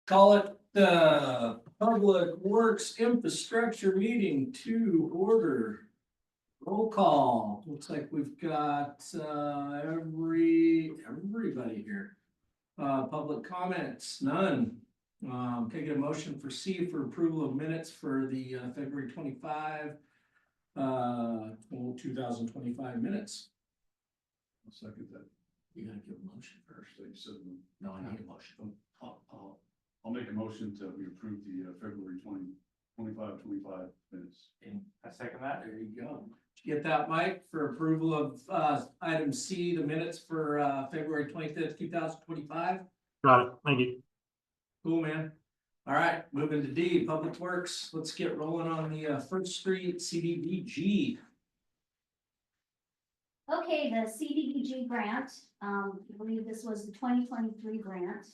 Call it the Public Works Infrastructure Meeting to order. Roll call. Looks like we've got everybody here. Public comments, none. Can I get a motion for C for approval of minutes for the February 25, 2025 minutes? I'll second that. You gotta give a motion first. No, I need a motion. I'll make a motion to we approve the February 25 minutes. And I second that. there you go. Did you get that, Mike, for approval of item C, the minutes for February 25th, 2025? Got it, thank you. Cool, man. All right, moving to D, Public Works. Let's get rolling on the First Street CDBG. Okay, the CDBG grant, I believe this was the 2023 grant,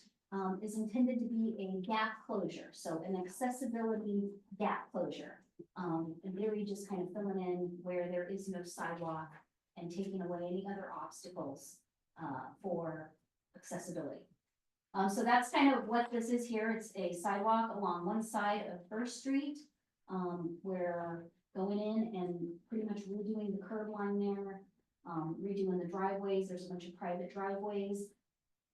is intended to be a gap closure, so an accessibility gap closure. And really just kind of filling in where there is no sidewalk and taking away any other obstacles for accessibility. So that's kind of what this is here. It's a sidewalk along one side of First Street. We're going in and pretty much redoing the curb line there. Redoing the driveways. There's a bunch of private driveways.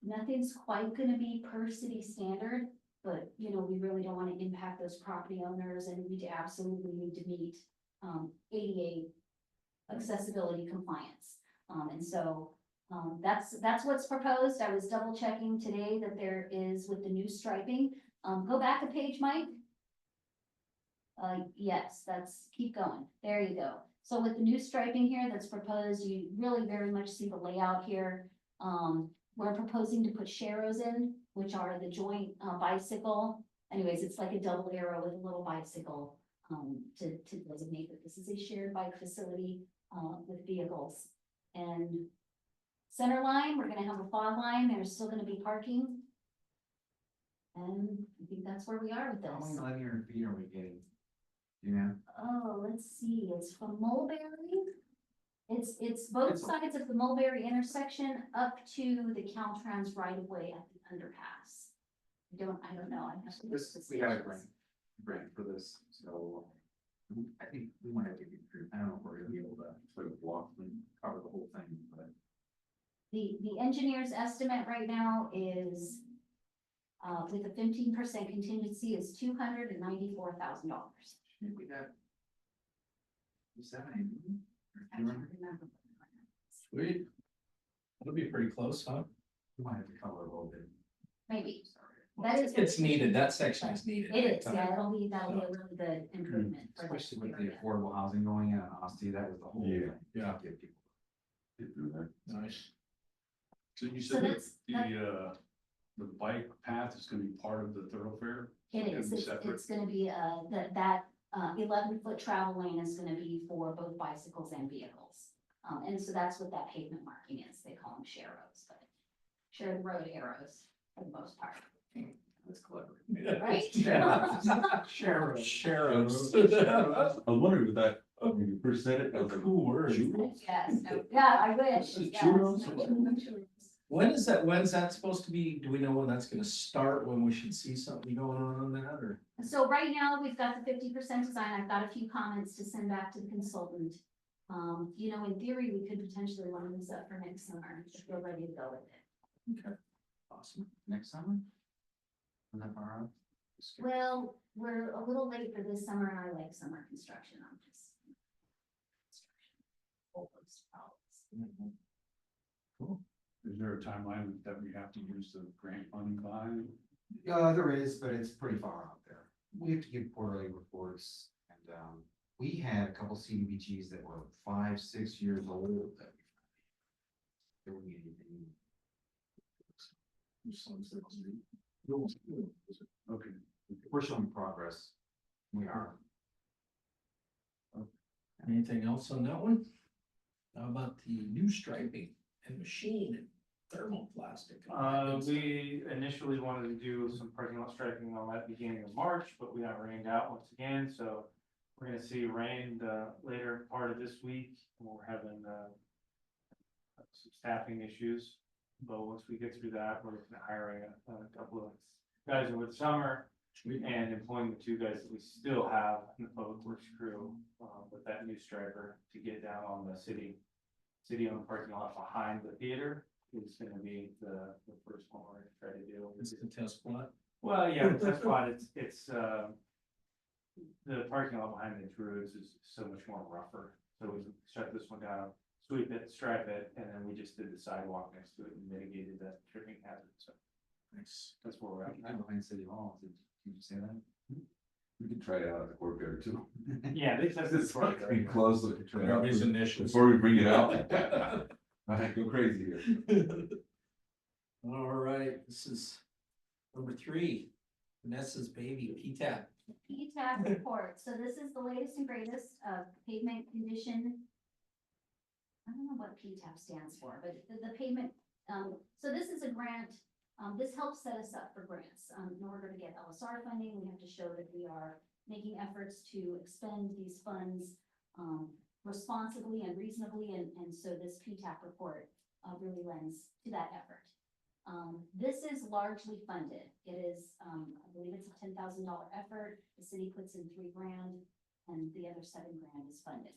Nothing's quite gonna be per city standard, but you know, we really don't want to impact those property owners, and we absolutely need to meet ADA accessibility compliance. And so that's what's proposed. I was double checking today that there is with the new striping. Go back a page, Mike. Yes, keep going. There you go. So with the new striping here that's proposed, you really very much see the layout here. We're proposing to put sharrows in, which are the joint bicycle. Anyways, it's like a double arrow with a little bicycle to designate that this is a shared bike facility with vehicles. And center line, we're gonna have a fog line. There's still gonna be parking. And I think that's where we are with How many this. linear feet are we getting? Yeah. Oh, let's see, it's from Mulberry. It's both sides of the Mulberry intersection up to the Caltrans right of way at the underpass. I don't know. I have to look at the We got a stations. grant for this, so I think we want to give you, I don't know if we're gonna be able to sort of block and cover the whole thing, but. The engineer's estimate right now is, with a 15% contingency, is $294,000. We got. Seven. I can't remember. Sweet. That'll be pretty close, huh? We might have to cover a little bit. Maybe. Sorry. That is. It's needed. That section is needed. It is, yeah, that'll be a really good improvement. for that Especially with the area. affordable housing going in on Osti, that was the whole. Yeah, thing. yeah. Give people. Get through that. Nice. So you So said that that's- the bike path is gonna be part of the thoroughfare? It is, Gonna be separate? it's gonna be, that 11-foot travel lane is gonna be for both bicycles and vehicles. And so that's what that pavement marking is, they call them sharrows, but shared road arrows for the most part, That's clever. right? Sheriffs. I was wondering with that, when you first said it, I was like, Cool word. Yes, yeah, I wish, yes. Churros? When's that supposed to be? Do we know when that's gonna start? When we should see something going on that, or? So right now, we've got the 50% design. I've got a few comments to send back to the consultant. You know, in theory, we could potentially line this up for next summer if we're ready to go with it. Okay. Awesome. Next summer? Isn't that far out? Well, we're a little late for this summer, and I like summer construction. I'm just. Cool. Is there a timeline that we have to use the grant funding by? There is, but it's pretty far out there. We have to give quarterly reports, and, we had a couple CDBGs that were 5-6 years old that we. There wouldn't be anything. Okay. We're showing progress. We are. Anything else on that one? How about the new striping and machine and thermoplastic? We initially wanted to do some parking lot striping on that beginning of March, but we got rained out once again, so we're gonna see rain the later part of this week. We're having some staffing issues, but once we get through that, we're looking at hiring a couple of guys over the summer and employing the two guys that we still have in the public works crew, with that new striper to get down on the city-owned parking lot behind the theater is gonna be the first one we're gonna try to do. This is the test plot. Well, yeah, the test spot, it's, the parking lot behind the Druids is so much more rougher. So we shut this one down, sweep it, stripe it, and then we just did the sidewalk next to it and mitigated that tripping hazard, so Nice. that's where we're at. I'm behind City Hall, did you say that? We could try it out at the courtyard too. Yeah, that's It's pretty close, so we could try it out His initials. before we bring it out. Alright, go crazy here. All right, this is number 3, Vanessa's baby, P-TAP. PTAC report, so this is the latest and greatest pavement condition. I don't know what PTAP stands for, but the pavement, so this is a grant, this helps set us up for grants. In order to get LSR funding, we have to show that we are making efforts to expend these funds responsibly and reasonably, and so this PTAP report really lends to that effort. This is largely funded. It is, I believe it's a $10,000 effort. The city puts in $3,000 and the other $7,000 is funded.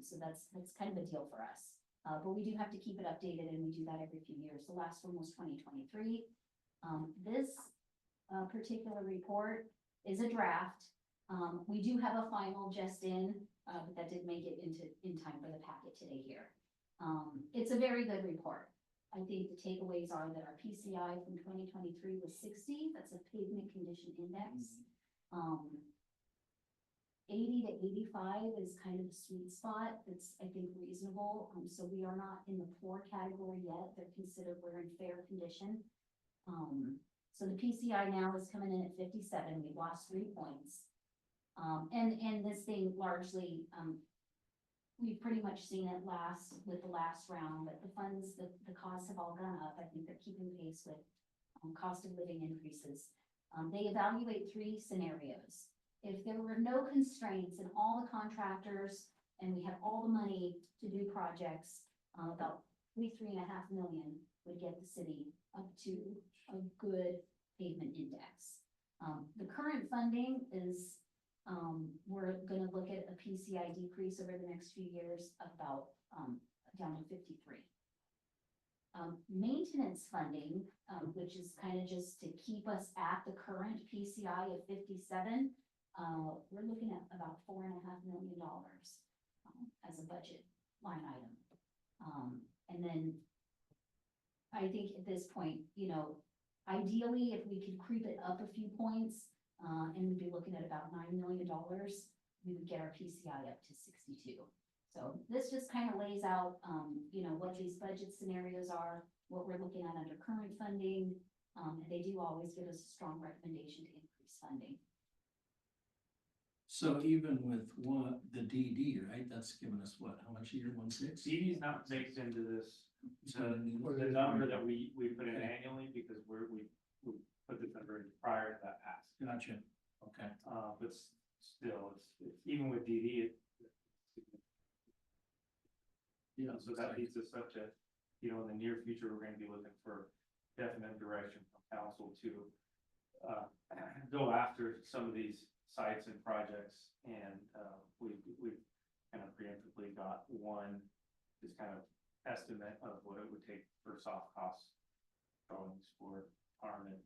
So that's kind of a deal for us. But we do have to keep it updated and we do that every few years. The last one was 2023. This particular report is a draft. We do have a final just in, but that didn't make it in time for the packet today here. It's a very good report. I think the takeaways are that our PCI from 2023 was 60, that's a pavement condition index. 80 to 85 is kind of a sweet spot, that's, I think, reasonable. So we are not in the poor category yet, they're considered we're in fair condition. So the PCI now is coming in at 57, we've lost 3 points. And this thing largely, we've pretty much seen it with the last round, but the funds, the costs have all gone up. I think they're keeping pace with cost of living increases. They evaluate 3 scenarios. If there were no constraints and all the contractors, and we had all the money to do projects, about $3.5 million would get the city up to a good pavement index. The current funding is, we're gonna look at a PCI decrease over the next few years of about, down to 53. Maintenance funding, which is kind of just to keep us at the current PCI of 57, we're looking at about $4.5 million as a budget line item. And then I think at this point, you know, ideally, if we could creep it up a few points, and we'd be looking at about $9 million, we would get our PCI up to 62. So this just kind of lays out, you know, what these budget scenarios are, what we're looking at under current funding. And they do always give us a strong recommendation to increase funding. So even with the DD, right, that's giving us what, how much a year, 1.6? CD is not baked into this, It's not in or the number that we put in annually, because we put the number in prior to that pass. Gotcha, okay. But still, it's even with DD, Yeah, so that leads us up to, you know, in the near future, we're gonna be looking for definite direction from council to go after some of these sites and projects, and we've kind of preemptively got one, just kind of estimate of what it would take for soft cost drawings for Harmon.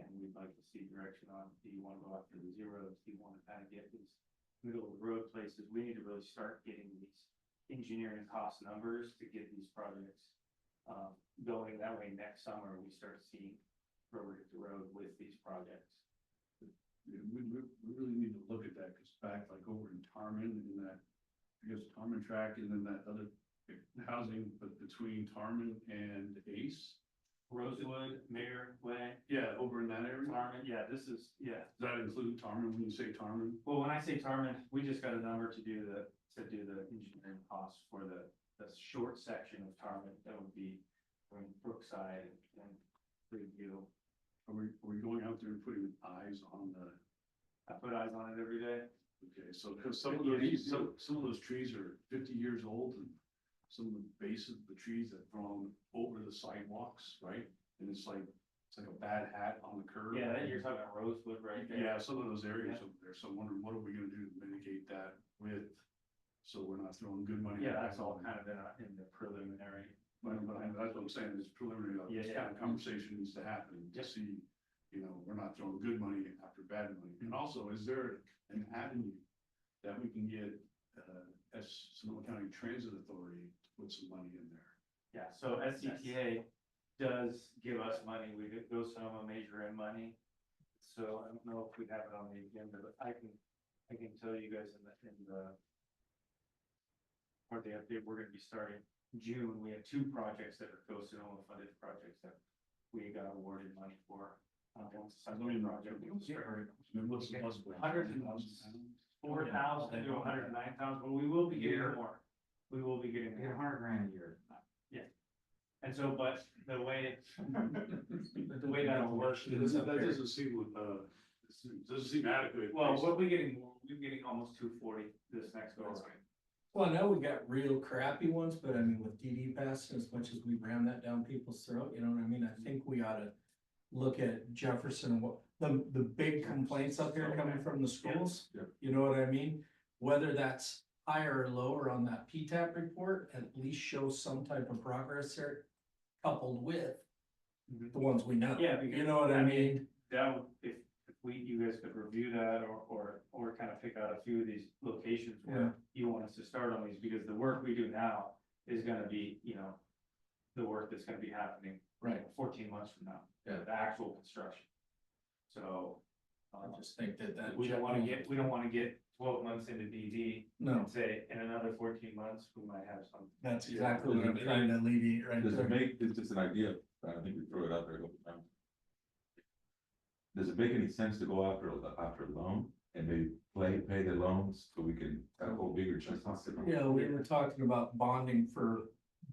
And we'd like to see direction on, do you want to go after the zeros? Do you want to kind of get these middle of the road places? We need to really start getting these engineering cost numbers to get these projects going. That way next summer, we start seeing rubber hit the road with these projects. Yeah, we really need to look at that, because back like over in Tarman, in that, I guess Tarman track, and then that other housing, but between Tarman and Ace. Rosewood, Mayor Way, Yeah, over in that area. Tarman, yeah, this is, yeah. Does that include Tarman when you say Tarman? Well, when I say Tarman, we just got a number to do the engineering costs for the short section of Tarman. That would be from Brookside and Freeview. Are we going out there and putting eyes on the, I put eyes on it every day. okay, so, because some of those trees are 50 years old, and some of the base of the trees have grown over the sidewalks, right? And it's like it's like a bad hat on the curb. Yeah, you're talking about Rosewood right there. Yeah, some of those areas over there, so I'm wondering, what are we gonna do to mitigate that with, so we're not throwing good money. Yeah, at that's all bad money. kind of in the preliminary. But that's what I'm saying, it's preliminary, this Yeah. kind of conversation needs to happen to see, we're not throwing good money after bad money. And also, is there an avenue that we can get, as Sonoma County Transit Authority to put some money in there? Yeah, so SCTA does give us money, we go Sonoma major in money. So I don't know if we have it on the agenda, but I can tell you guys in the or the update, we're gonna be starting June, we have 2 projects that are Go Sonoma funded projects that we got awarded money for. One's a submarine project, What's the plus? 4,000 to 109,000, but we will be getting more. We will be getting We get more. $100,000 a year. And so, but the way that'll work That is. doesn't seem adequate. Well, what we getting, we're getting almost 240 this next go around. Well, I know we got real crappy ones, but I mean, with DD pass, as much as we ram that down people's throat, you know what I mean? I think we ought to look at Jefferson, what, the big complaints up here coming from the schools. Yeah. You know what I mean? Whether that's higher or lower on that PTAP report, at least show some type of progress there, coupled with the ones we know. Yeah, because, You know what I mean? That would, if you guys could review that or kind of pick out a few of these locations where you want us to start on these, because the work we do now is gonna be, the work that's gonna be happening. Right. 14 months from now. Yeah. The actual construction. So. I just think that. We don't wanna get 12 months into DD. No, And say, in another 14 months, we might have some. that's exactly what I'm trying to alleviate right Does it there. make, it's just an idea, I think we threw it out there a couple times. Does it make any sense to go after a loan and maybe pay the loans so we can have a whole bigger chunk? Yeah, we were talking about bonding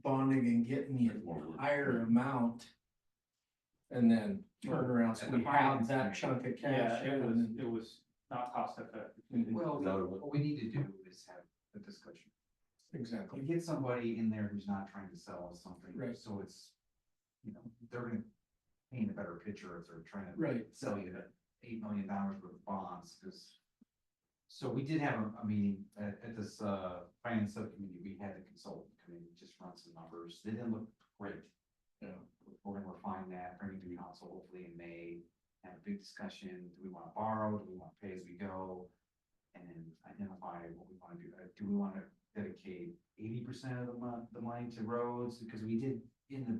and getting the entire amount. And then turn around, so And the we have finance that thing. chunk of Yeah, cash. it was not cost effective. Well, Is that what- what we need to do is have a discussion. Exactly. You get somebody in there who's not trying to sell us something, Right. so it's, they're gonna paint a better picture if they're trying to Right. sell you that $8 million worth of bonds, because. So we did have a meeting at this, finance subcommittee, we had a consultant come in, just run some numbers, they didn't look great. Yeah. We're gonna refine that, bring it to council hopefully in May, have a big discussion, do we wanna borrow, do we wanna pay as we go? And then identify what we wanna do, do we wanna dedicate 80% of the money to roads, because we did, in the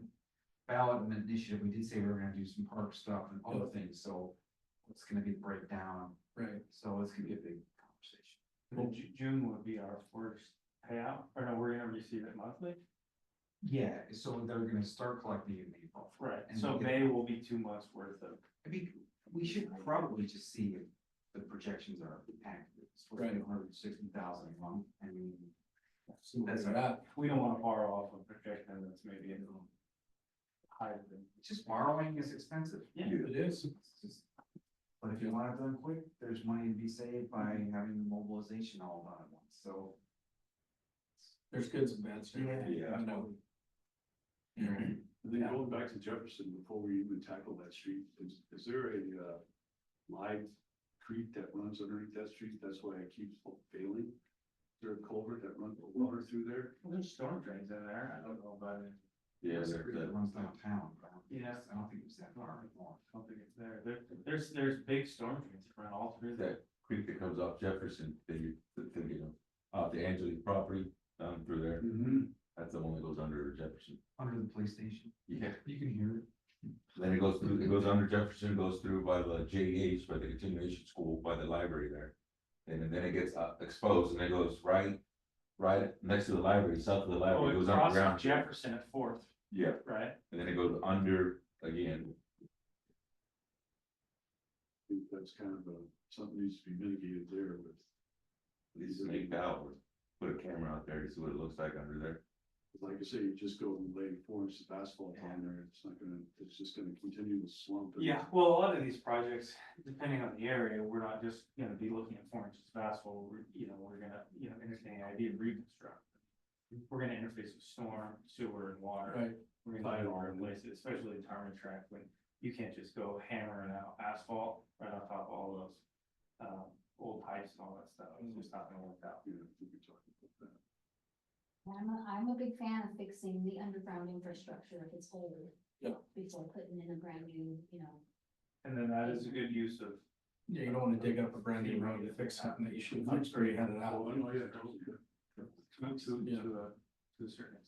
ballot initiative, we did say we were gonna do some park stuff and other things, so. It's gonna be the breakdown, Right. so it's gonna be a big conversation. Well, June would be our first payout, or no, we're gonna receive it monthly? Yeah, so they're gonna start collecting in April. Right, And so we'll get- May will be 2 months worth of. I mean, we should probably just see if the projections are accurate. It's supposed to be 160,000 a month, I mean, See where That's we're at. We don't wanna borrow off a projection that's maybe a little higher than. just borrowing is expensive. Yeah. It is. It's just- But if you want it done quick, there's money to be saved by having the mobilization all done at once, so. There's goods and bads. Yeah. I know. And then going back to Jefferson, before we even tackle that street, is there a live creek that runs underneath that street? That's why it keeps failing. Is there a culvert that runs water through there? Well, there's storm drains in there, I don't know about it. Yeah, There's a there's creek that that. runs downtown, but Yeah. I don't think it's that far anymore. I don't think it's there. There's big storm drains that run all through there. That creek that comes off Jefferson, off the Angelique property, down through there, that's the one that goes under Jefferson. Under the police station, Yeah, you can hear it. then it goes under Jefferson, goes through by the JH, by the continuation school, by the library there. And then it gets exposed and it goes right next to the library, south of the Oh, library, it it goes crosses underground. Jefferson at 4th, Yeah, right? and then it goes under again. I think that's kind of something needs to be mitigated there with. These make out, put a camera out there to see what it looks like under there. Like I say, you just go and lay 4 inches of asphalt on there, it's just gonna continue to slump. Yeah, well, a lot of these projects, depending on the area, we're not just gonna be looking at 4 inches of asphalt, we're gonna, entertain the idea of reconstruct. We're gonna interface with storm, sewer and water. Right. We're gonna find all our places, especially the tarmac track, when you can't just go hammering out asphalt right on top of all those, old pipes and all that stuff, it's just not gonna work out. Yeah, we could talk about that. I'm a big fan of fixing the underground infrastructure if it's old. Yeah. Before putting in a brand new, you know. And then that is a good use of, Yeah, you don't wanna dig up a brand new road to fix something that you should have fixed or you had it out. Oh, no, yeah, totally, yeah. Yeah. to a certain extent.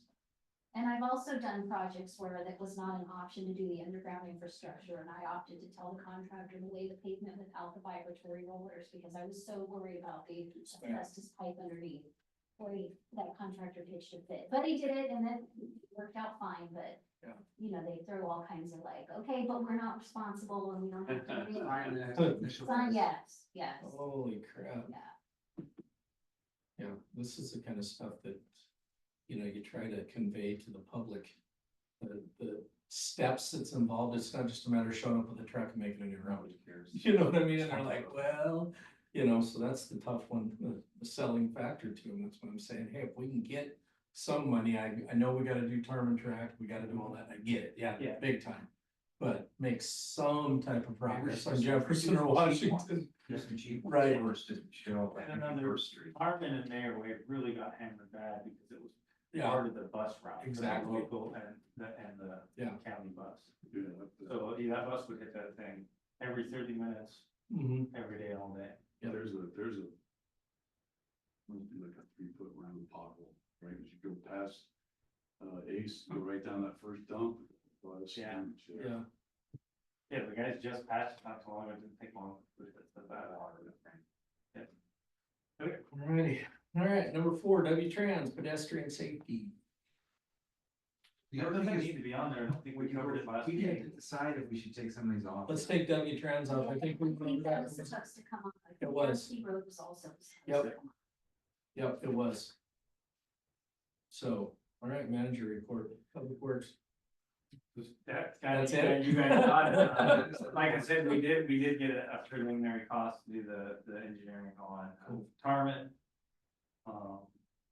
And I've also done projects where that was not an option to do the underground infrastructure, and I opted to tell the contractor to lay the pavement without the vibratory rollers, because I was so worried about the asbestos pipe underneath. Boy, that contractor pitched a fit, but he did it, and it worked out fine, but. Yeah. You know, they throw all kinds of like, okay, but we're not responsible, and we don't have to. Sign the initial Sign, phase. yes, Holy crap. yeah. Yeah, this is the kind of stuff that, you know, you try to convey to the public. The steps that's involved, it's not just a matter of showing up with a truck and making a new road. You know what I mean? And they're like, well, you know, so that's the tough one, the selling factor to them. That's what I'm saying. Hey, if we can get some money, I know we gotta do term and track, we gotta do all that. I get it. Yeah, Yeah. big time. But make some type of progress on Use Jefferson or the cheap Washington. ones. Use the cheap ones Right. first to show like And another First Street. Hartman and Mayor Way really got hammered bad because it was Yeah, part of the bus route. for the Exactly. Local and the Yeah. county bus. Yeah, So yeah, that bus would hit that thing every 30 minutes, mhm, every day, all day. Yeah. there's a. Must be like a 3-foot round pothole, right, as you go past, Ace, go right down that first dump. Well, that's Yeah. huge, yeah. Yeah, the guys just passed it not too long, it didn't take long. But it's not that hard. Yeah. Okay. Alrighty, alright, number 4, W-Trans, pedestrian safety. The That other doesn't thing need is, to be on there, I don't think we covered it last we meeting. didn't decide if we should take some of these off. Let's take W-Trans off, I think we I think that was that. supposed to come up. It was. Sea Road was also. Yep. Yep, it was. So, alright, manager report, public works. That's it? You guys got it. Like I said, we did get a preliminary cost to do the engineering on Cool. Tarman.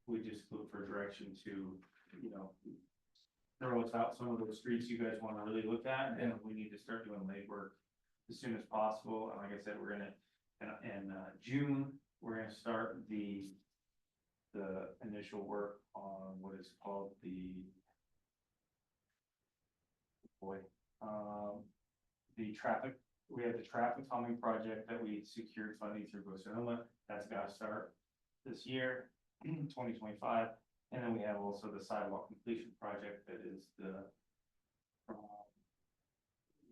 We just look for direction to, you know, throw us out some of those streets you guys wanna really look at, and Yeah. we need to start doing legwork as soon as possible, and like I said, we're gonna, in June, we're gonna start the initial work on what is called the traffic, we have the traffic calming project that we secured funding through Sonoma, that's gotta start this year, 2025. And then we have also the sidewalk completion project that is the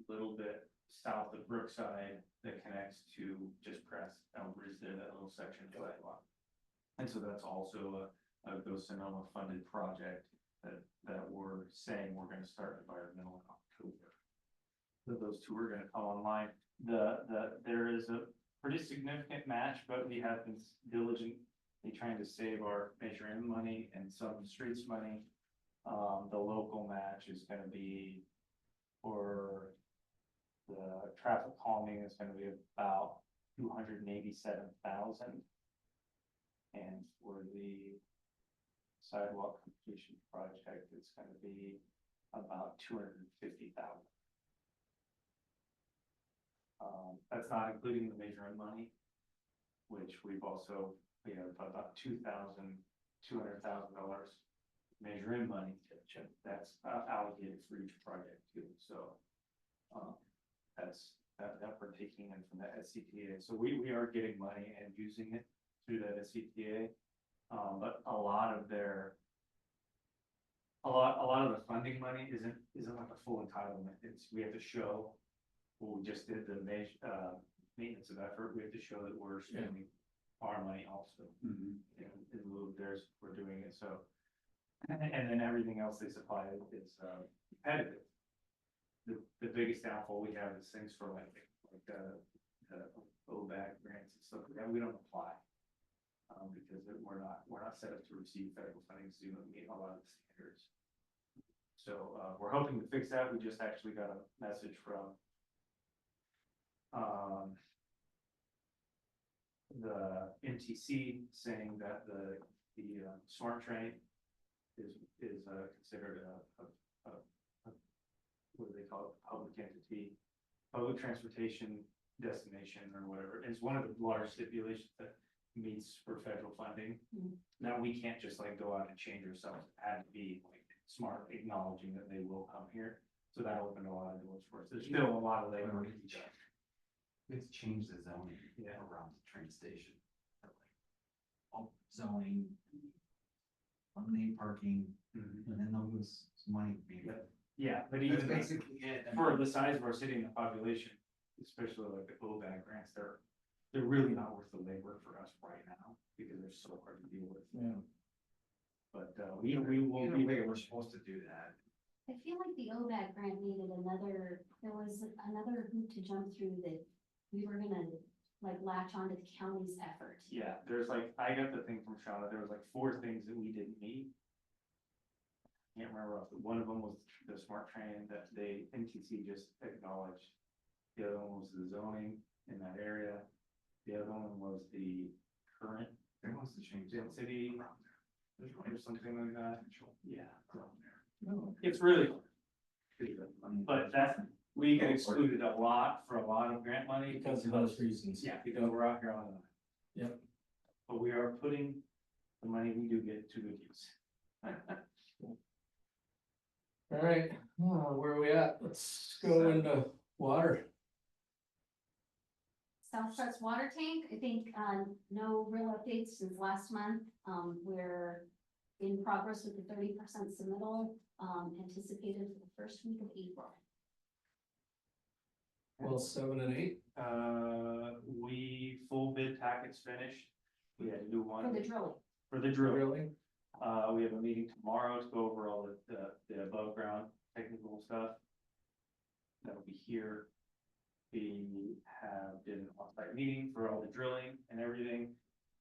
little bit south of Brookside that connects to just Crest, Elbridge there, that little section of sidewalk. And so that's also a Go Sonoma funded project that we're saying we're gonna start environmental in October. So those two are gonna come online. There is a pretty significant match, but we have been diligently trying to save our Measure M money and some streets money. The local match is gonna be for the traffic calming is gonna be about 287,000. And for the sidewalk completion project, it's gonna be about 250,000. That's not including the Measure M money, which we have about $200,000 Measure M money that's allocated for each project too, so. That we're taking in from the SCTA, so we are getting money and using it through that SCTA. But a lot of the funding money isn't like a full entitlement, we have to show. Well, we just did the maintenance of effort, we have to show that we're spending our money also. Mhm. In lieu of theirs, we're doing it, so. And then everything else they supply is competitive. The biggest downfall we have is things for like the OBAG grants and stuff like that, we don't apply. Because we're not set up to receive federal funding, so we don't meet a lot of the standards. So, we're hoping to fix that, we just actually got a message from the MTC saying that the smart train is considered a what do they call it, public entity, public transportation destination or whatever. It's one of the large stipulations that meets for federal funding. Mhm. Now, we can't just like go out and change ourselves, it had to be like smart, acknowledging that they will come here. So that opened a lot of doors for us. There's still a lot of labor to be done. We have to change the zoning Yeah. around the train station. All zoning, eliminate parking, and then they'll lose some money maybe. Yeah. Yeah, but That's even like, basically it. I for mean, the size of our city and the population, especially like the OBAG grants, they're really not worth the labor for us right now, because they're so hard to deal with. Yeah. But, we will either be way, there. we're supposed to do that. I feel like the OVAC grant needed there was another hoop to jump through that we were gonna like latch onto the county's effort. Yeah, there's like, I got the thing from Shauna, there was like 4 things that we didn't meet. Can't remember, one of them was the smart train that they, NTC just acknowledged. The other one was the zoning in that area. The other one was the current They wants to change. the density around there. There's or something like that. Yeah, around there. it's really, but that, we get excluded a lot for a lot of grant money. Because of those reasons. Yeah, because we're out here on the. Yep. But we are putting the money we do get to good use. All right, where are we at? Let's go into water. Southwest water tank, I think, no real updates since last month. We're in progress with the 30% submittal, anticipated for the first week of April. Well, 7 and 8. We full bid packets finished. We had to do one For the drilling. for the drill. Really? We have a meeting tomorrow to go over all the above ground technical stuff. That'll be here. We did an on-site meeting for all the drilling and everything.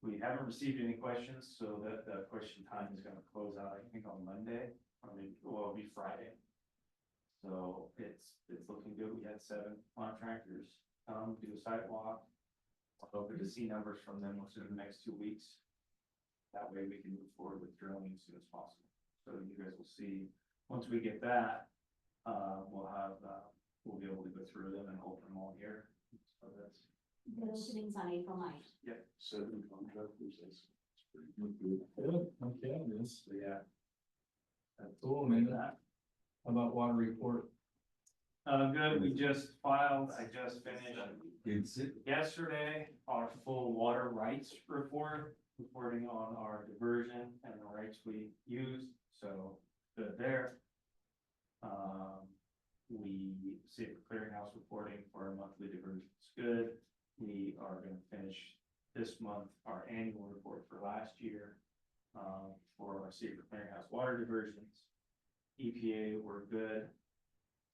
We haven't received any questions, so that the question time is gonna close out, I think, on Monday, it'll be Friday. So it's looking good. We had 7 contractors do a sidewalk. I'm hoping to see numbers from them within the next 2 weeks. That way we can move forward with drilling as soon as possible. So you guys will see, once we get that, we'll be able to go through them and open them all here. So that's, The openings on April 9th. yeah, 7 contractors, that's pretty good. Good, okay, it is. so yeah. That's Cool, man. that. How about water report? Good, we just filed, I just finished It's it. yesterday, our full water rights report, reporting on our diversion and the rights we used, so good there. We Safer Clearinghouse reporting for our monthly diversions, good. We are gonna finish this month our annual report for last year, for our Safer Clearinghouse water diversions. EPA, we're good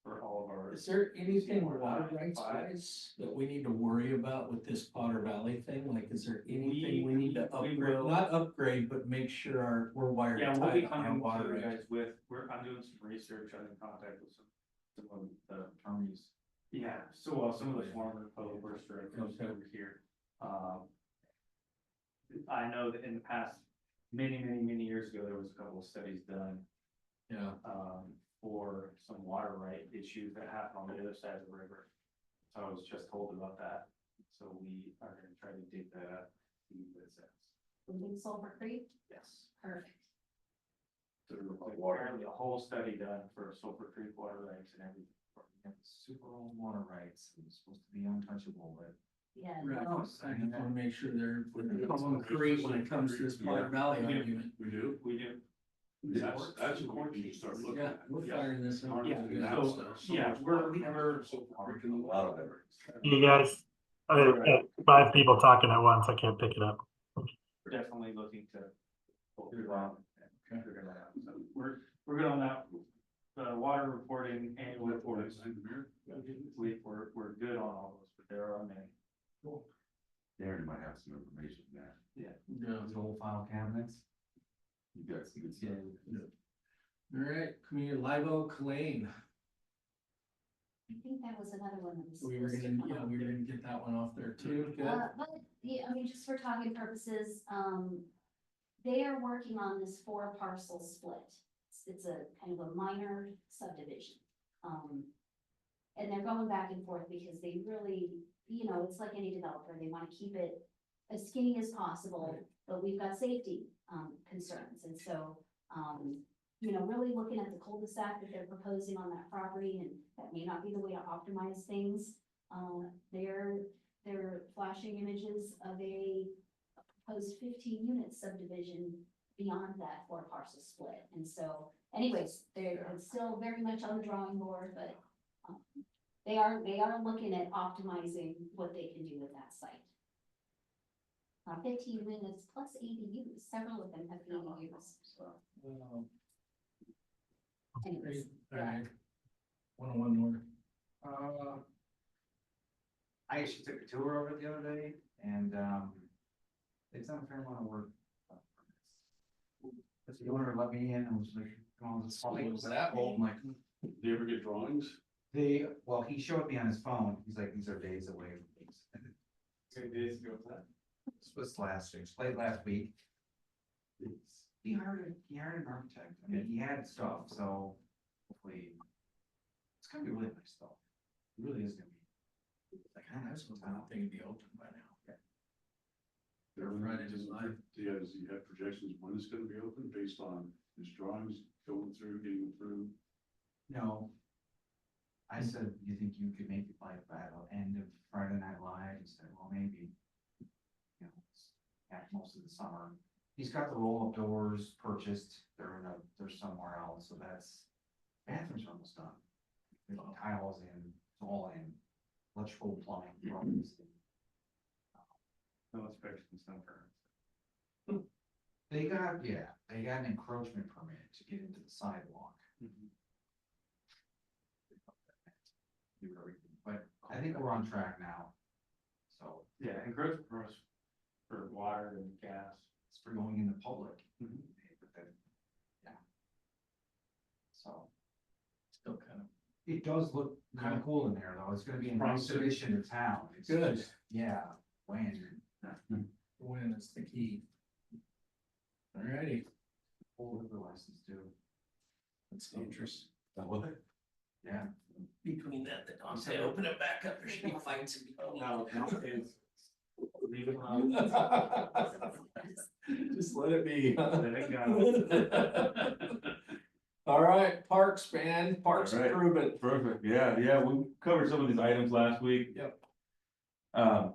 for all of our. Is there anything water rights wise that we need to worry about with this Potter Valley thing? Like, is there anything we need to we upgrade, will- not upgrade, but make sure we're wired Yeah, we'll be tight on our coming to water you rights? guys with, I'm doing some research, I'm in contact with some of the Attorneys. yeah, so some of the former public works directors over here. I know that in the past, many years ago, there was a couple of studies done, Yeah, for some water right issues that happened on the other side of the river. So I was just told about that, so we are gonna try to dig that up, see what it says. Moving Sulphur Creek, Yes. perfect. Apparently a whole study done for Sulphur Creek water rights and everything. We have super old water rights, it's supposed to be untouchable, but. Yeah. right. no, I just wanna make sure they're concrete when it comes to this Potter Valley Yeah. argument. We do? We do. That's a court you start looking Yeah, at. we're firing this up. Yeah, Yeah. so, yeah, we're, Freaking a lot of it. You guys, I have 5 people talking at once, I can't pick it up. definitely looking to. Figure out and figure that out. So we're good on that. Water reporting, annual reports. We're good on all those, but there are many. Darren might have some information there. Yeah. Those old file cabinets. You got some good stuff. All right, community Live Oak Lane. I think that was another one that was. We were supposed to gonna, come yeah, up. we were gonna get that one off there too. Good. But, yeah, I mean, just for talking purposes, they are working on this 4 parcel split. It's a kind of a minor subdivision. And they're going back and forth because they really, you know, it's like any developer, they wanna keep it as skinny as possible, but we've got safety, concerns, and so, you know, really looking at the cul-de-sac that they're proposing on that property, and that may not be the way to optimize things. They're flashing images of a proposed 15-unit subdivision beyond that 4-parcel split, and so, anyways, it's still very much on the drawing board, but they are looking at optimizing what they can do with that site. 15 units plus ADUs, several of them have ADUs. Anyways, Alright. 101 North. I actually took a tour over it the other day, and, they've done a fair amount of work. But the owner let me in and was like, "Come on, let's." Was that old? I'm like, Do you ever get drawings? well, he showed me on his phone, he's like, these are days away from these. Days ago, This was late last week. He hired an architect, I mean, he had stuff, so hopefully. It's gonna be really nice though, it really is gonna be. Like, I That's don't what I know. think it'd be open by now. Friday, Friday, July. Do you have projections when it's gonna be open based on his drawings going through, getting through? No. I said, you think you could make it by the end of Friday Night Live? He said, well, maybe. You know, it's most of the summer. He's got the roll-up doors purchased, they're somewhere else, so bathrooms are almost done. There's tiles in, it's all in, electrical, plumbing, rooms. no inspections, no permits. They got an encroachment permit to get into the sidewalk. Do everything, but I think we're on track now. So Yeah, and growth permits for water and gas. it's for going in the public. Mhm. But then, yeah. So Still kind of. it does look kind of cool in there though. It's gonna be a nice Promising. addition to town. It's Good. just- Yeah, when, When is the key. Alrighty, full liquor license too. that's dangerous. That was it? Yeah. Between that, they don't say open it back up, there should be fights in between. No, it's, leave it alone. Just let it be. Let it go. All right, parks, man, parks All right. improvement. Perfect, yeah, we covered some of these items last week. Yep.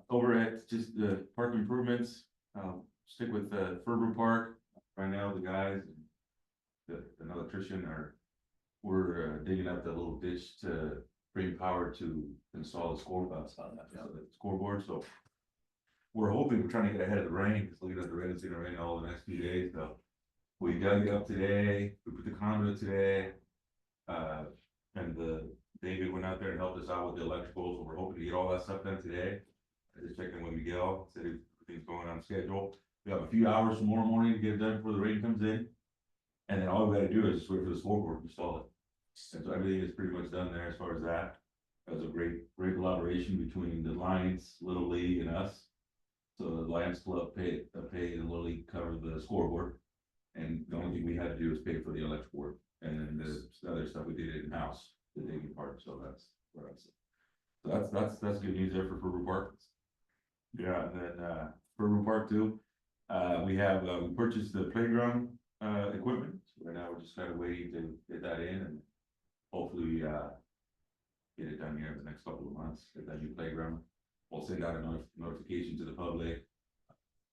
Over at just the park improvements, stick with the Furber Park, right now the guys, and an electrician we're digging up that little ditch to bring power to install the scoreboard, so. We're hoping, we're trying to get ahead of the rain, because looking at the rain, it's gonna rain all the next few days, so. We dug it up today, we put the conduit today. And David went out there and helped us out with the electrical, so we're hoping to get all that stuff done today. I just checked in with Miguel, said everything's going on schedule. We have a few hours tomorrow morning to get it done before the rain comes in. And then all we gotta do is just wait for the scoreboard to install it. And so everything is pretty much done there as far as that. It was a great collaboration between the Lions, Little League and us. So the Lions Club paid and Little League covered the scoreboard. And the only thing we had to do was pay for the electrical work, and then the other stuff we did in-house, the digging part, so that's where I said. So that's good news there for Furber Park. Yeah, and then, Furber Park too, we purchased the playground, equipment, so right now we're just kind of waiting to get that in and hopefully, get it done here in the next couple of months, get that new playground. We'll send out a notification to the public,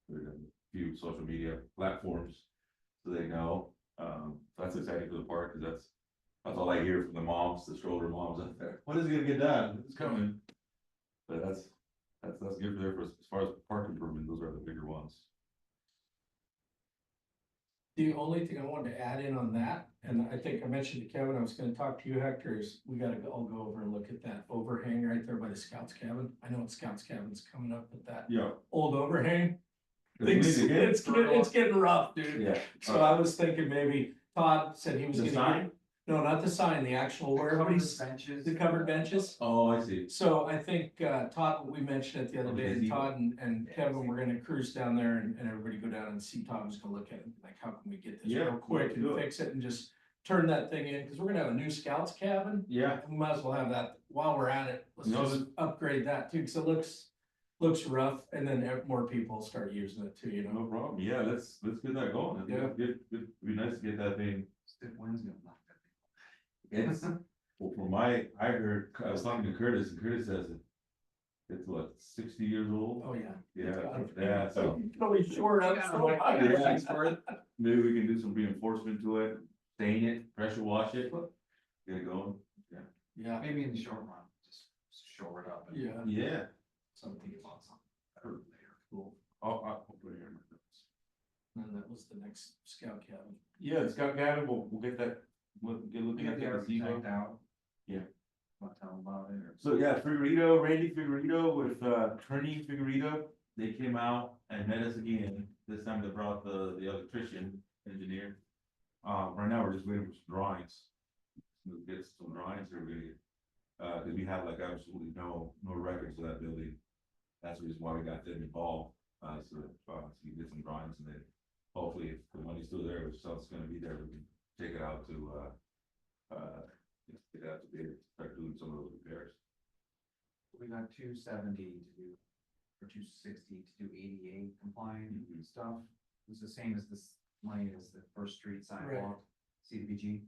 with a few social media platforms, so they know. That's exciting for the park, because that's all I hear from the moms, the stroller moms out there. When is it gonna get done? It's coming. But that's good there for, as far as park improvement, those are the bigger ones. The only thing I wanted to add in on that, and I think I mentioned to Kevin, I was gonna talk to you, Hector, is we gotta all go over and look at that overhang right there by the scouts cabin. I know it's scouts cabin's coming up with that Yeah. old overhang. It's It's getting rough, dude. Yeah. So I was thinking maybe Todd said he was The gonna. sign? No, not the sign, the actual where everybody's, benches. the covered benches. Oh, I see. So I think, Todd, we mentioned it the other Oh, day, the and gazebo. Todd and Kevin, we're gonna cruise down there and everybody go down and see Todd was gonna look at it, like, how can we get this Yeah, real quick and do it. fix it and just turn that thing in, cause we're gonna have a new scouts cabin. Yeah. We might as well have that while we're at it, let's No, just upgrade that too, cause it looks rough, and then more people start using it too, you know? No problem, yeah, let's get that going, Yeah. it'd be nice to get that thing. Stiff winds gonna knock that thing. It's, well, I was talking to Curtis, and Curtis says it's what, 60 years old? Oh, yeah. Yeah, so Really short up. so high. Yeah. maybe we can do some reinforcement to it, stain it, pressure wash it, get it going. Yeah, Maybe in the short run, just shore it up. And yeah, Yeah, Something about something better later. cool. I'll put it here in my notes. And that was the next scout cabin. Yeah, the scout cabin, we'll get that, we'll get looking at Get the that gazebo. architect out. Yeah. Want to tell them about it or? So yeah, Randy Figurito with Attorney Figurito, they came out and met us again. This time they brought the electrician, engineer. Right now, we're just waiting for some drawings. We'll get some drawings here, we're gonna get, cause we have like absolutely no records of that building. That's the reason why we got them involved, so we get some drawings, and then hopefully if the money's still there, which it's gonna be there, we can take it out to take it out to bid, start doing some of those repairs. We got 270 to do, or 260 to do ADA compliant stuff. It's the same as this money as the First Street sidewalk, CDBG.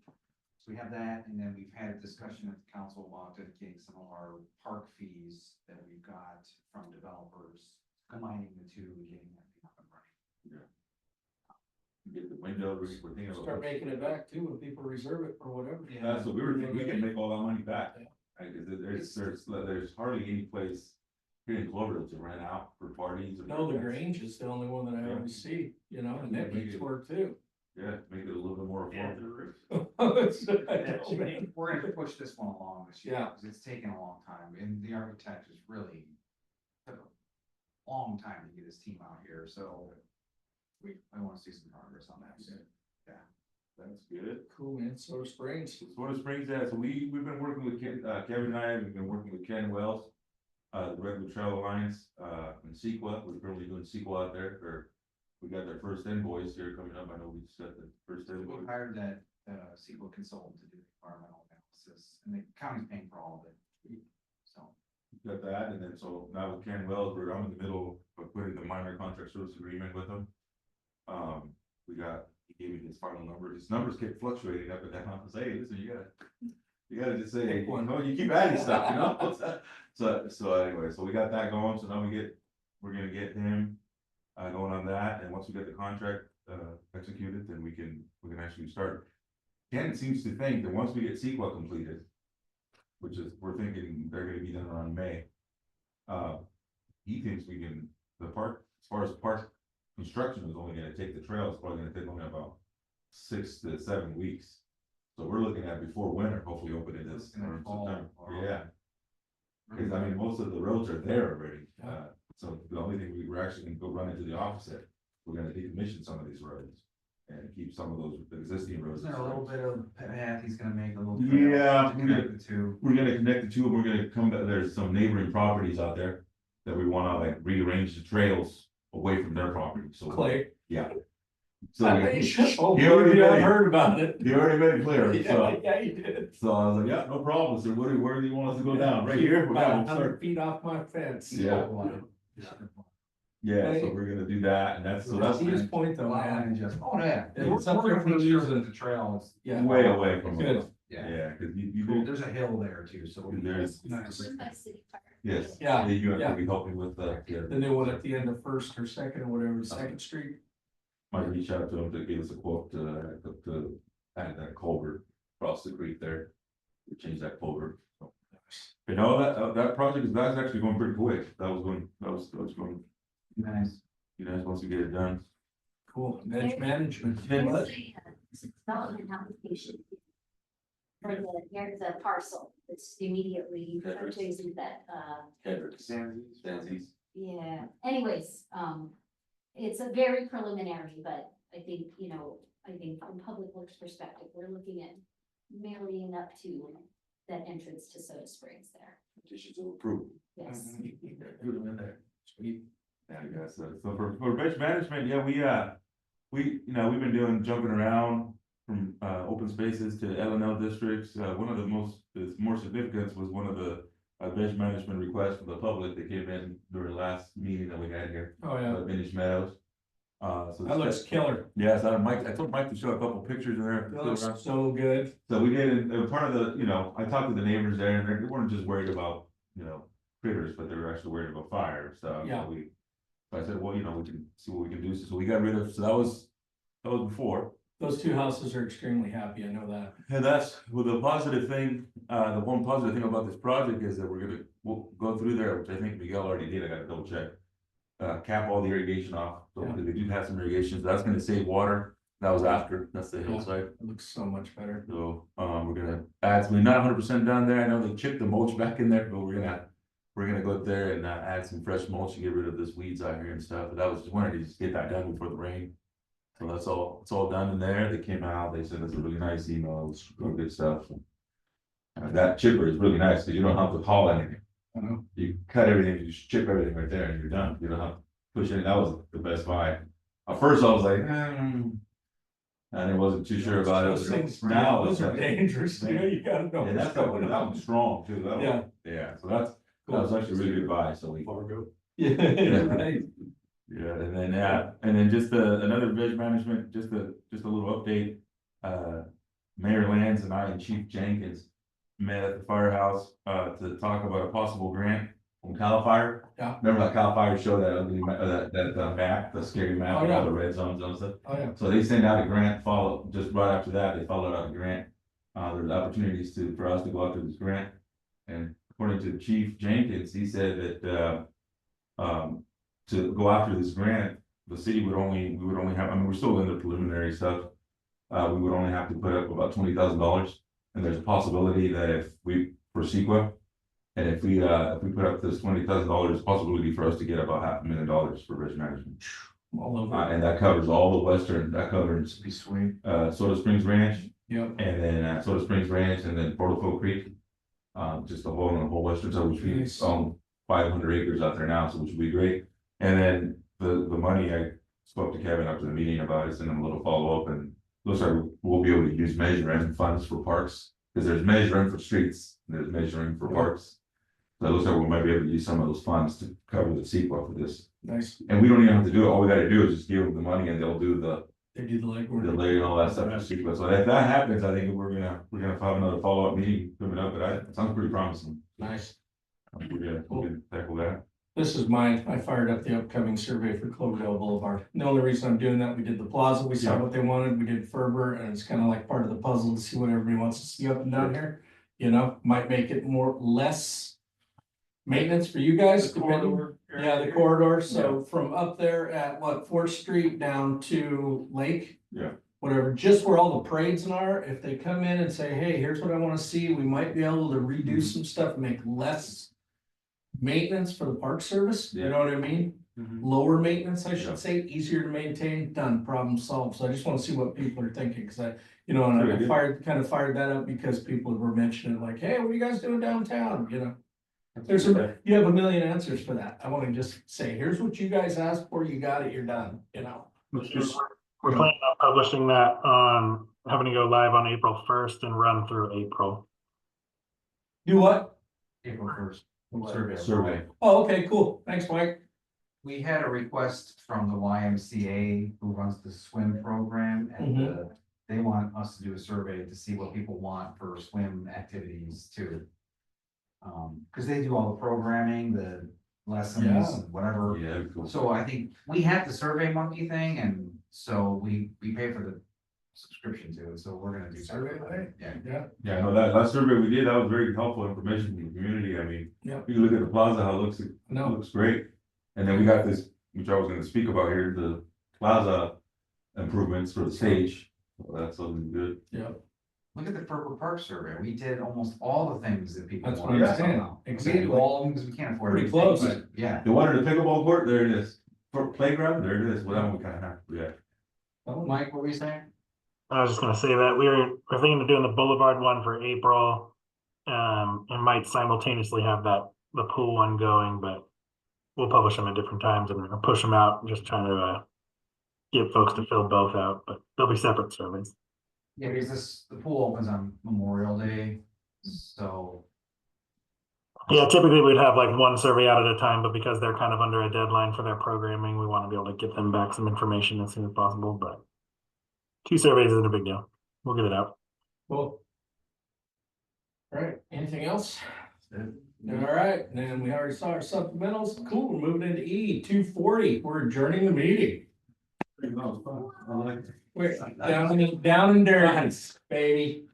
So we have that, and then we've had a discussion at the council about dedicating some of our park fees that we've got from developers, combining the two and getting that thing up and running. Get the window, we're thinking about. Start making it back too, when people reserve it or whatever. That's what we were thinking, we can make all that money back. Yeah. Like, there's hardly any place here in Cloverdale to rent out for parties. or- No, the Grange is the only one that I always see, you know, and that needs work too. Yeah, make it a little bit more Yeah, affordable. the roof. We're gonna push this one along this year, Yeah. because it's taken a long time, and the architect is really took a long time to get his team out here, so I wanna see some progress on that soon. That's good. Cool, man, Soda Springs. Florida Springs, yeah, so we've been working with Kevin and I, we've been working with Ken Wells, the Redwood Trail Alliance, and Sequa, we're currently doing Sequa out there, we got their first invoice here coming up, I know we just got the first We invoice. hired that, SQL consultant to do the environmental analysis, and the county's paying for all of it. So, Got that, and then so now with Ken Wells, I'm in the middle of putting the minor contract service agreement with him. He gave me his final number, his numbers kept fluctuating up and down, I was like, hey, listen, you gotta just say, Pick one. no, you keep adding stuff, you know? So anyway, so we got that going, so now we're gonna get him, going on that, and once we get the contract, executed, then we can actually start. Ken seems to think that once we get Sequa completed, which is, we're thinking they're gonna be done around May. He thinks the park, as far as park construction is only gonna take, the trail is probably gonna take only about 6 to 7 weeks. So we're looking at before winter, hopefully open it this In the or fall, September. or- Yeah, because I mean, most of the roads are there already, so the only thing we're actually gonna go run into the opposite. We're gonna decommission some of these roads and keep some of those existing roads. isn't there a little bit of path he's gonna make a little? Yeah, To connect the two. We're gonna connect the two, and we're gonna come back, there's some neighboring properties out there that we wanna like rearrange the trails away from their property, so. Clay. Yeah. So I he already heard about it. already made it clear, Yeah, so, yeah, you did. so I was like, yeah, no problem, so where do you want us to go down, right here? We're About gonna 100 start- feet off my fence. Yeah. Yeah, so we're gonna do that, and that's, so that's See his point though, Lot man. line adjustment. Oh, yeah. Yeah, We're it's up gonna there for make a sure reason. that the trail is. Yeah. way away from Good. it. Yeah. Yeah, cause you Well, do, there's a hill there too, so. There's- Nice. By City Park. yes. Yeah, You have yeah. to be helping with the. The new one at the end of First or Second or whatever, Second Street. Might reach out to him to give us a quote to add that culvert across the creek there. To change that culvert. So, but no, that project that's actually going pretty quick. That was going, Nice. you know, once we get it done. Cool, edge management. There's a development application for the parcel that's immediately adjacent that, yeah, anyways, it's a very preliminary, but I think, I think from Public Works perspective, we're looking at marrying up to that entrance to Soda Springs there, Conditions of approval. yes. Put them in there. Sweet. Yeah, I guess, so for bench management, yeah, we've been jumping around, from open spaces to L&L districts. One of the more significant was one of the veg management requests from the public that came in during the last meeting that we had here. Oh, yeah, Vintage Meadows. So that looks killer. yeah, so I told Mike to show a couple pictures in there. That looks so good. So we did, and part of the, I talked to the neighbors there, and they weren't just worried about, critters, but they were actually worried about fire, so. Yeah. So I said, well, we can see what we can do, so we got rid of, so that was before. Those two houses are extremely happy, I know that. And that's, with the positive thing, the one positive thing about this project is that we'll go through there, which I think Miguel already did, I gotta double check. Cap all the irrigation off, so Yeah. they do have some irrigation, so that's gonna save water, that was after, that's the Yeah. hillside. It looks so much better. So, we're gonna add, so we're not 100% done there, I know they chipped the mulch back in there, but we're gonna go up there and add some fresh mulch and get rid of this weeds out here and stuff, but that was just wanted to just get that done before the rain. So that's all, it's all done in there, they came out, they sent us a really nice email, it was really good stuff. That chipper is really nice, cause you don't have to haul anything. I know. You cut everything, you just chip everything right there and you're done, you don't have to push it, that was the best buy. At first I was like, and I wasn't too sure about Those it. things, Now those it's are like, dangerous, you gotta know. yeah, what's that going on. one's strong too, that Yeah. one, yeah, so that was actually a really good buy, so we. Yeah, right. Yeah, and then just another veg management, just a little update. Mayor Lands and I and Chief Jenkins met at the firehouse, to talk about a possible grant from CAL FIRE. Yeah. Remember that CAL FIRE showed that ugly, map, the scary map Oh, with all yeah. the red zones and stuff? Oh, yeah. So they sent out a grant, just right after that, they followed out a grant. There's opportunities for us to go after this grant. And according to Chief Jenkins, he said that, to go after this grant, the city we would only have, I mean, we're still in the preliminary stuff. We would only have to put up about $20,000, and there's a possibility that for CEQA, and if we put up this $20,000, there's a possibility for us to get about $500,000 for risk management. All over. And that covers all the western, that covers, Be sweet. Soda Springs Ranch, Yep. and then Soda Springs Ranch, and then Portoco Creek. Just the whole western side, which we Nice. own 500 acres out there now, so which would be great. And then the money, I spoke to Kevin after the meeting about it, sent him a little follow-up, and looks like we'll be able to use measuring funds for parks, because there's measuring for streets, and there's measuring for parks. So it looks like we might be able to use some of those funds to cover the CEQA for this. Nice. And we don't even have to do it, all we gotta do is just give them the money and they'll do the They do the legwork. lay and all that stuff for CEQA. So if that happens, I think we're gonna have another follow-up meeting coming up, but it sounds pretty promising. Nice. We're gonna tackle that. This is mine. I fired up the upcoming survey for Cloverdale Boulevard. The only reason I'm doing that, we did the plaza, we saw Yeah. what they wanted, we did Ferber, and it's kind of like part of the puzzle to see what everybody wants to see up and down here. Might make it less maintenance for you guys, depending. Yeah, the corridor, so from up there at Fourth Street down to Lake. Yeah. Whatever, just where all the parades are, if they come in and say, hey, here's what I wanna see, we might be able to redo some stuff, make less maintenance for the park service, you know what I mean? Lower maintenance, I Yeah. should say, easier to maintain, done, problem solved, so I just wanna see what people are thinking, cause and Very I good. fired that up because people were mentioning like, hey, what are you guys doing downtown, you have a million answers for that, I wanna just say, here's what you guys asked for, you got it, you're done, We're planning on publishing that on, having to go live on April 1st and run through April. Do what? April 1st. Survey. Oh, okay, cool, thanks, Mike. We had a request from the YMCA who runs the swim program, and they want us to do a survey to see what people want for swim activities too. Cause they do all the programming, the lessons, Yeah. and whatever. Yeah, cool. So I think we have the Survey Monkey thing, and so we pay for the subscription to it, so we're gonna do survey. Survey? Yeah. Yeah, Yeah, no, that last survey we did, that was very helpful information for the community, I mean. Yeah. You look at the plaza, how it no, looks great. And then we got this, which I was gonna speak about here, the plaza improvements for the stage, well, that's something good. yeah, Look at the Purple Park survey, we did almost all the things that people That's what wanted. I'm saying. somehow. Exactly. We do all of them because we can't afford Pretty everything, close. but yeah. They wanted a pickleball court, there it is. For playground, there it is, well, we kinda have, yeah. Mike, what were you saying? I was just gonna say that we're thinking of doing the Boulevard one for April. And might simultaneously have the pool one going, but we'll publish them at different times and push them out, just trying to get folks to fill both out, but they'll be separate surveys. Yeah, because the pool opens on Memorial Day, so. Yeah, typically we'd have like one survey out at a time, but because they're kind of under a deadline for their programming, we want to be able to get them back some information as soon as possible, but 2 surveys isn't a big deal. We'll get it out. Cool. All right, anything else? All right, and we already saw our supplementals. Cool, we're moving into E, 240. We're adjourning the meeting. Wait, down in Durance, baby.